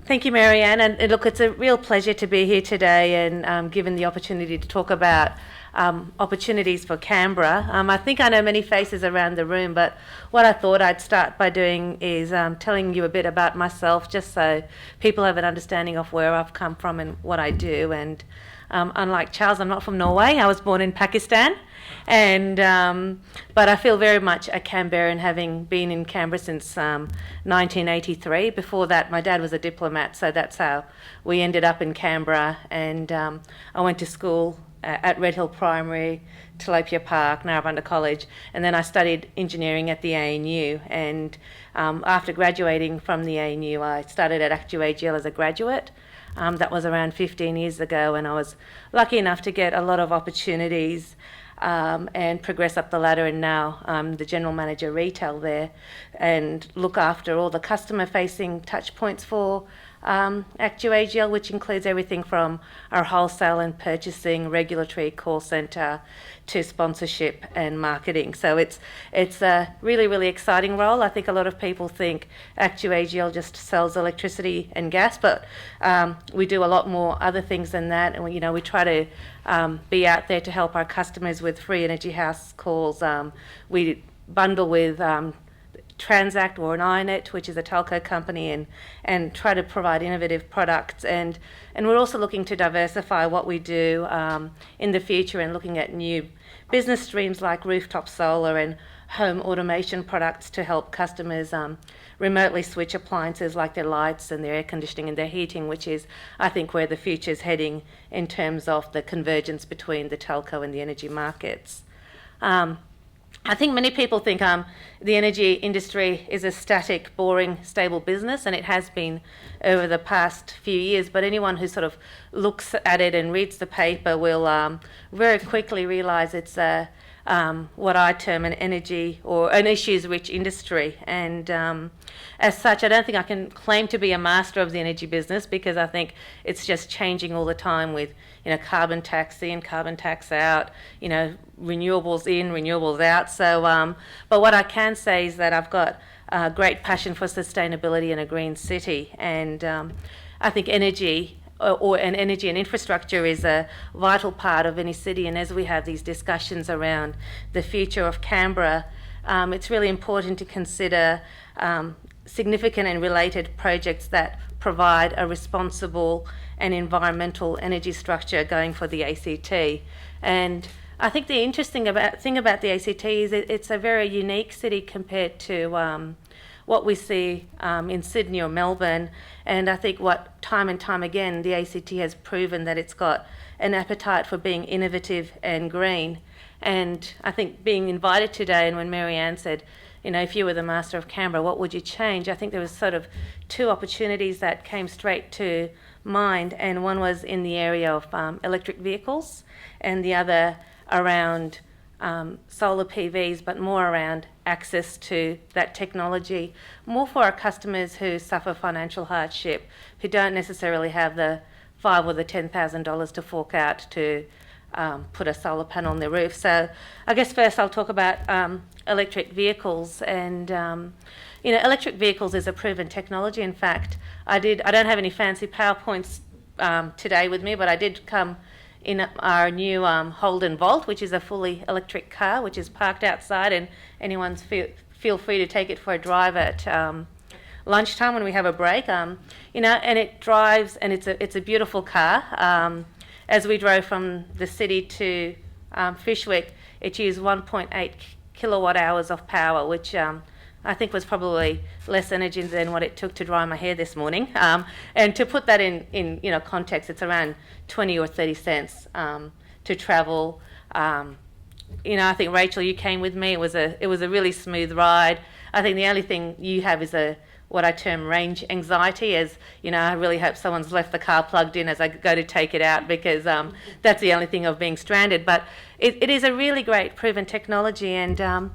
Thank you, Marianne. And look, it's a real pleasure to be here today and given the opportunity to talk about opportunities for Canberra. I think I know many faces around the room, but what I thought I'd start by doing is telling you a bit about myself, just so people have an understanding of where I've come from and what I do. And unlike Charles, I'm not from Norway. I was born in Pakistan. But I feel very much a Canberran, having been in Canberra since 1983. Before that, my dad was a diplomat, so that's how we ended up in Canberra. And I went to school at Red Hill Primary, Tilapia Park, Narrabundah College, and then I studied engineering at the ANU. And after graduating from the ANU, I started at ActewAGL as a graduate. That was around 15 years ago, and I was lucky enough to get a lot of opportunities and progress up the ladder, and now I'm the General Manager Retail there and look after all the customer-facing touch points for ActewAGL, which includes everything from our wholesale and purchasing, regulatory, call centre, to sponsorship and marketing. So it's a really, really exciting role. I think a lot of people think ActewAGL just sells electricity and gas, but we do a lot more other things than that. And we try to be out there to help our customers with free energy house calls. We bundle with Transact or an iNet, which is a telco company, and try to provide innovative products. And we're also looking to diversify what we do in the future and looking at new business streams like rooftop solar and home automation products to help customers remotely switch appliances like their lights and their air conditioning and their heating, which is, I think, where the future is heading in terms of the convergence between the telco and the energy markets. I think many people think the energy industry is a static, boring, stable business, and it has been over the past few years, but anyone who sort of looks at it and reads the paper will very quickly realise it's what I term an energy or an issues-rich industry. And as such, I don't think I can claim to be a master of the energy business, because I think it's just changing all the time with carbon tax in, carbon tax out, renewables in, renewables out. So, but what I can say is that I've got a great passion for sustainability and a green city, and I think energy and infrastructure is a vital part of any city. And as we have these discussions around the future of Canberra, it's really important to consider significant and related projects that provide a responsible and environmental energy structure going for the ACT. And I think the interesting thing about the ACT is it's a very unique city compared to what we see in Sydney or Melbourne. And I think what time and time again the ACT has proven that it's got an appetite for being innovative and green. And I think being invited today, and when Marianne said, if you were the Master of Canberra, what would you change? I think there was sort of two opportunities that came straight to mind, and one was in the area of electric vehicles, and the other around solar PVs, but more around access to that technology, more for our customers who suffer financial hardship, who don't necessarily have the $5,000 or the $10,000 to fork out to put a solar panel on their roof. So I guess first I'll talk about electric vehicles. And electric vehicles is a proven technology. In fact, I don't have any fancy PowerPoints today with me, but I did come in our new Holden Volt, which is a fully electric car, which is parked outside, and anyone's feel free to take it for a drive at lunchtime when we have a break. And it drives, and it's a beautiful car. As we drove from the city to Fishwick, it used 1.8 kilowatt hours of power, which I think was probably less energy than what it took to dry my hair this morning. And to put that in context, it's around 20 or 30 cents to travel. I think, Rachel, you came with me. It was a really smooth ride. I think the only thing you have is what I term range anxiety, as I really hope someone's left the car plugged in as I go to take it out, because that's the only thing of being stranded. But it is a really great proven technology. And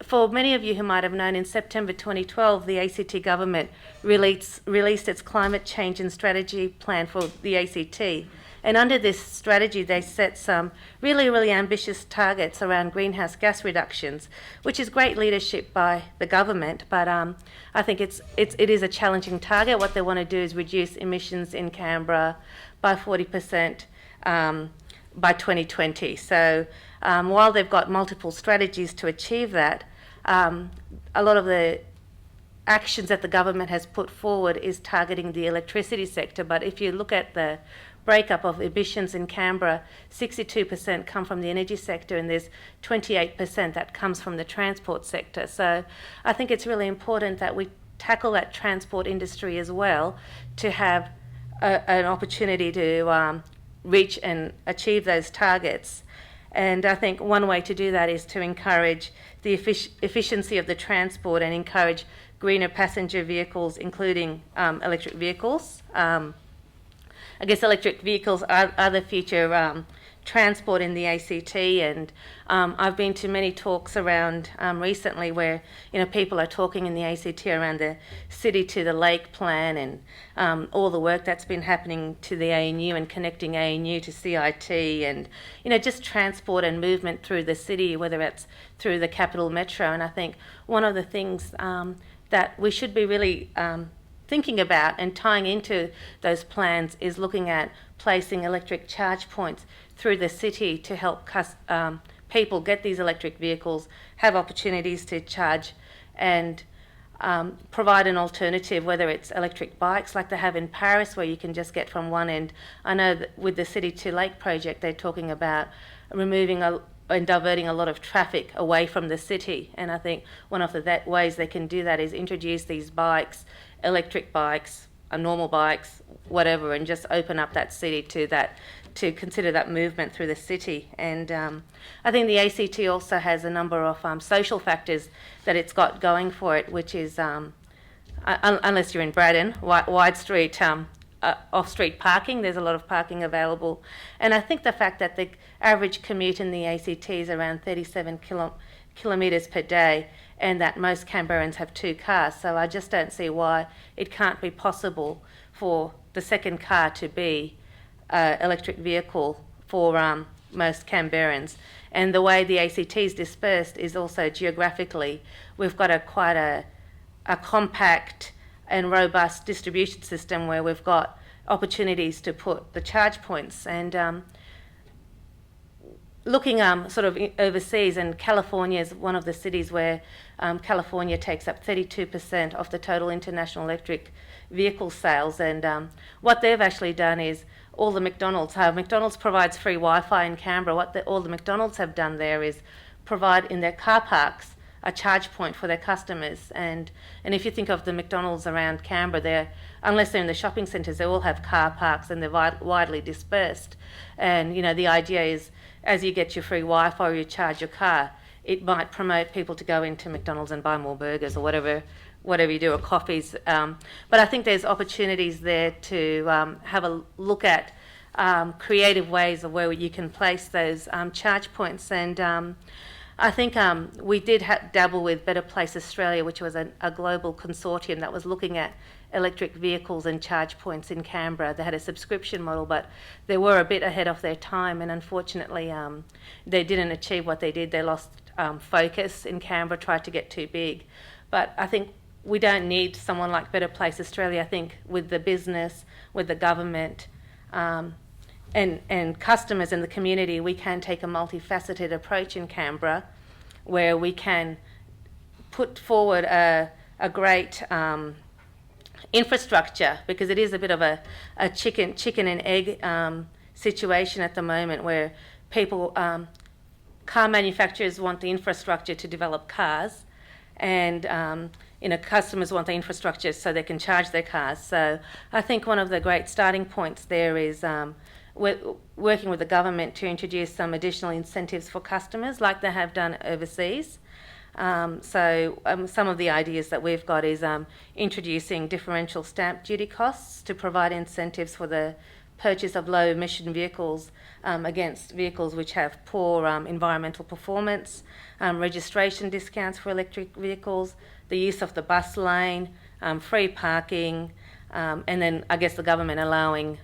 for many of you who might have known, in September 2012, the ACT government released its climate change and strategy plan for the ACT. And under this strategy, they set some really, really ambitious targets around greenhouse gas reductions, which is great leadership by the government. But I think it is a challenging target. What they want to do is reduce emissions in Canberra by 40% by 2020. So while they've got multiple strategies to achieve that, a lot of the actions that the government has put forward is targeting the electricity sector. But if you look at the breakup of emissions in Canberra, 62% come from the energy sector, and there's 28% that comes from the transport sector. So I think it's really important that we tackle that transport industry as well, to have an opportunity to reach and achieve those targets. And I think one way to do that is to encourage the efficiency of the transport and encourage greener passenger vehicles, including electric vehicles. I guess electric vehicles are the future transport in the ACT, and I've been to many talks around recently where people are talking in the ACT around the city to the lake plan and all the work that's been happening to the ANU and connecting ANU to CIT, and just transport and movement through the city, whether it's through the capital metro. And I think one of the things that we should be really thinking about and tying into those plans is looking at placing electric charge points through the city to help people get these electric vehicles, have opportunities to charge, and provide an alternative, whether it's electric bikes like they have in Paris, where you can just get from one end. I know that with the City to Lake project, they're talking about removing and diverting a lot of traffic away from the city. And I think one of the ways they can do that is introduce these bikes, electric bikes, normal bikes, whatever, and just open up that city to consider that movement through the city. And I think the ACT also has a number of social factors that it's got going for it, which is, unless you're in Braddon, wide street, off-street parking. There's a lot of parking available. And I think the fact that the average commute in the ACT is around 37 kilometres per day, and that most Canberrans have 2 cars. So I just don't see why it can't be possible for the second car to be an electric vehicle for most Canberrans. And the way the ACT is dispersed is also geographically. We've got quite a compact and robust distribution system where we've got opportunities to put the charge points. And looking sort of overseas, and California is one of the cities where California takes up 32% of the total international electric vehicle sales. And what they've actually done is all the McDonald's provides free Wi-Fi in Canberra. All the McDonald's have done there is provide in their car parks a charge point for their customers. And if you think of the McDonald's around Canberra, unless they're in the shopping centres, they all have car parks and they're widely dispersed. And the idea is, as you get your free Wi-Fi or you charge your car, it might promote people to go into McDonald's and buy more burgers or whatever you do, or coffees. But I think there's opportunities there to have a look at creative ways of where you can place those charge points. And I think we did dabble with Better Place Australia, which was a global consortium that was looking at electric vehicles and charge points in Canberra. They had a subscription model, but they were a bit ahead of their time, and unfortunately they didn't achieve what they did. They lost focus in Canberra, tried to get too big. But I think we don't need someone like Better Place Australia. I think with the business, with the government, and customers in the community, we can take a multifaceted approach in Canberra, where we can put forward a great infrastructure, because it is a bit of a chicken and egg situation at the moment, where people, car manufacturers want the infrastructure to develop cars, and customers want the infrastructure so they can charge their cars. So I think one of the great starting points there is working with the government to introduce some additional incentives for customers, like they have done overseas. Some of the ideas that we've got is introducing differential stamp duty costs to provide incentives for the purchase of low emission vehicles against vehicles which have poor environmental performance, registration discounts for electric vehicles, the use of the bus lane, free parking, and then I guess the government allowing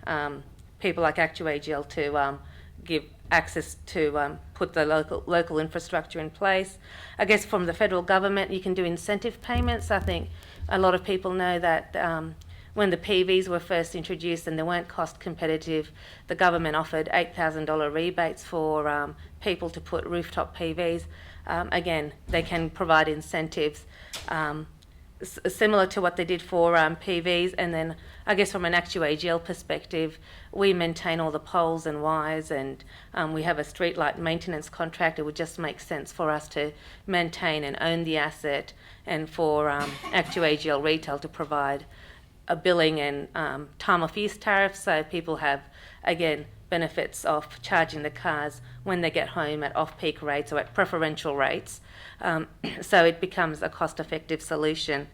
people like ActewAGL to give access to put the local infrastructure in place. I guess from the federal government, you can do incentive payments. I think a lot of people know that when the PVs were first introduced and they weren't cost competitive, the government offered $8,000 rebates for people to put rooftop PVs. Again, they can provide incentives similar to what they did for PVs, and then I guess from an ActewAGL perspective, we maintain all the poles and wires, and we have a streetlight maintenance contract. It would just make sense for us to maintain and own the asset, and for ActewAGL Retail to provide a billing and time of use tariff, so people have, again, benefits of charging the cars when they get home at off-peak rates or at preferential rates. So it becomes a cost-effective solution.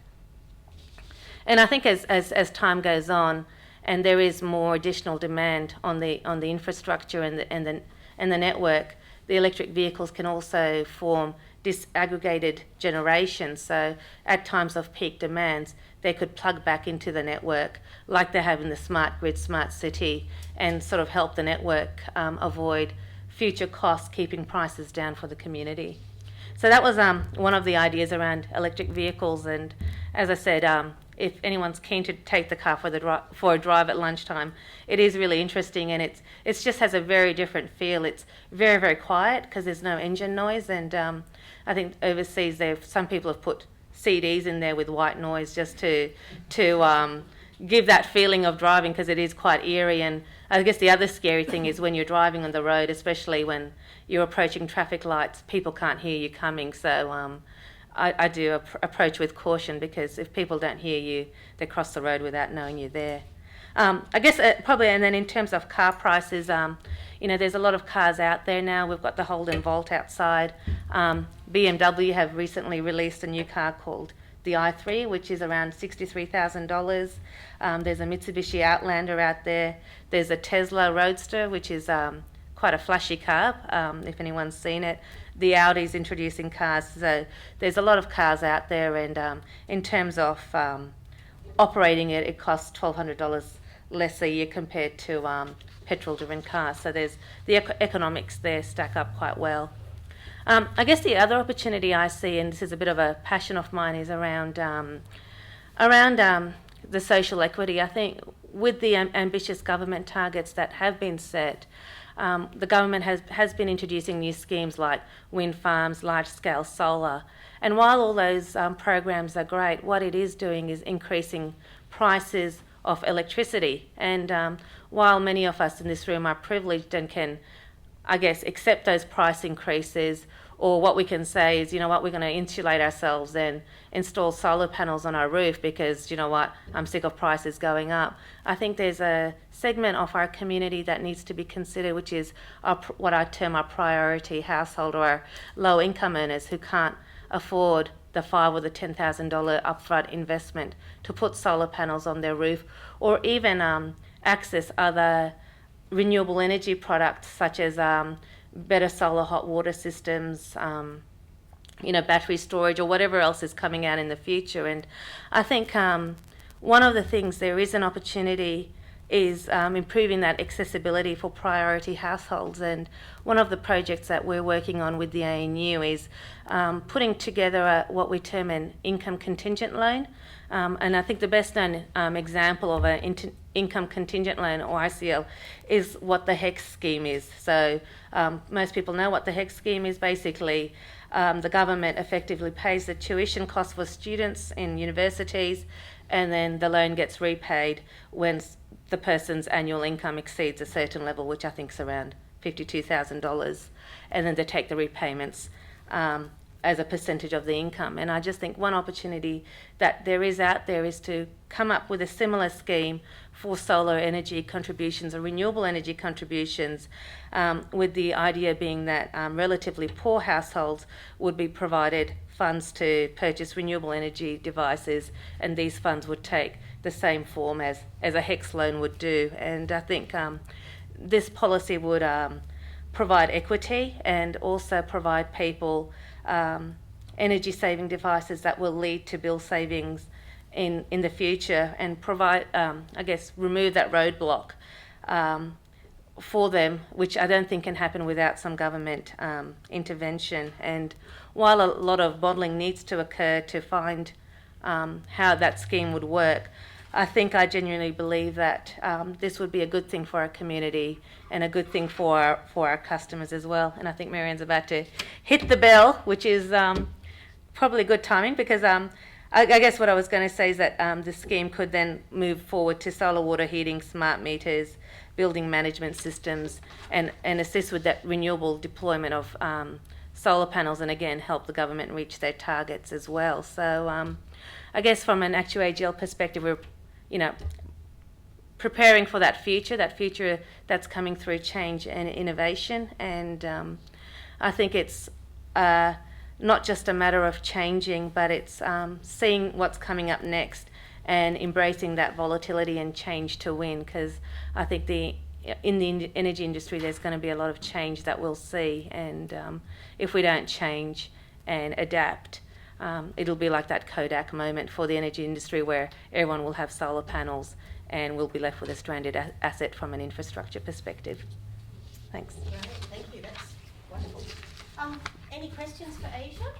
And I think as time goes on, and there is more additional demand on the infrastructure and the network, the electric vehicles can also form disaggregated generation. So at times of peak demands, they could plug back into the network like they have in the smart grid, smart city, and sort of help the network avoid future costs, keeping prices down for the community. So that was one of the ideas around electric vehicles. And as I said, if anyone's keen to take the car for a drive at lunchtime, it is really interesting, and it just has a very different feel. It's very, very quiet because there's no engine noise, and I think overseas some people have put CDs in there with white noise just to give that feeling of driving, because it is quite eerie. And I guess the other scary thing is when you're driving on the road, especially when you're approaching traffic lights, people can't hear you coming. So I do approach with caution, because if people don't hear you, they cross the road without knowing you're there. I guess probably, and then in terms of car prices, there's a lot of cars out there now. We've got the Holden Volt outside. BMW have recently released a new car called the i3, which is around $63,000. There's a Mitsubishi Outlander out there. There's a Tesla Roadster, which is quite a flashy car, if anyone's seen it. The Audi's introducing cars. So there's a lot of cars out there, and in terms of operating it, it costs $1,200 less a year compared to petrol-driven cars. So there's the economics there stack up quite well. I guess the other opportunity I see, and this is a bit of a passion of mine, is around the social equity. I think with the ambitious government targets that have been set, the government has been introducing new schemes like wind farms, large-scale solar. And while all those programs are great, what it is doing is increasing prices of electricity. And while many of us in this room are privileged and can, I guess, accept those price increases, or what we can say is, you know what, we're going to insulate ourselves and install solar panels on our roof because, you know what, I'm sick of prices going up. I think there's a segment of our community that needs to be considered, which is what I term our priority household, or our low-income earners who can't afford the $5,000 or the $10,000 upfront investment to put solar panels on their roof, or even access other renewable energy products such as better solar hot water systems, battery storage, or whatever else is coming out in the future. And I think one of the things there is an opportunity is improving that accessibility for priority households. And one of the projects that we're working on with the ANU is putting together what we term an income contingent loan. And I think the best known example of an income contingent loan, or ICL, is what the HEX scheme is. So most people know what the HEX scheme is. Basically, the government effectively pays the tuition costs for students in universities, and then the loan gets repaid when the person's annual income exceeds a certain level, which I think is around $52,000, and then they take the repayments as a percentage of the income. And I just think one opportunity that there is out there is to come up with a similar scheme for solar energy contributions or renewable energy contributions, with the idea being that relatively poor households would be provided funds to purchase renewable energy devices, and these funds would take the same form as a HEX loan would do. And I think this policy would provide equity and also provide people energy saving devices that will lead to bill savings in the future, and provide, remove that roadblock for them, which I don't think can happen without some government intervention. And while a lot of modelling needs to occur to find how that scheme would work, I genuinely believe that this would be a good thing for our community and a good thing for our customers as well. And I think Marianne's about to hit the bell, which is probably good timing, because I guess what I was going to say is that the scheme could then move forward to solar water heating, smart meters, building management systems, and assist with that renewable deployment of solar panels, and again help the government reach their targets as well. So I guess from an ActewAGL perspective, we're preparing for that future that's coming through change and innovation. And I think it's not just a matter of changing, but it's seeing what's coming up next and embracing that volatility and change to win, because I think in the energy industry there's going to be a lot of change that we'll see, and if we don't change and adapt, it'll be like that Kodak moment for the energy industry, where everyone will have solar panels and we'll be left with a stranded asset from an infrastructure perspective. Thanks. Great, thank you. That's wonderful. Any questions for Ayesha?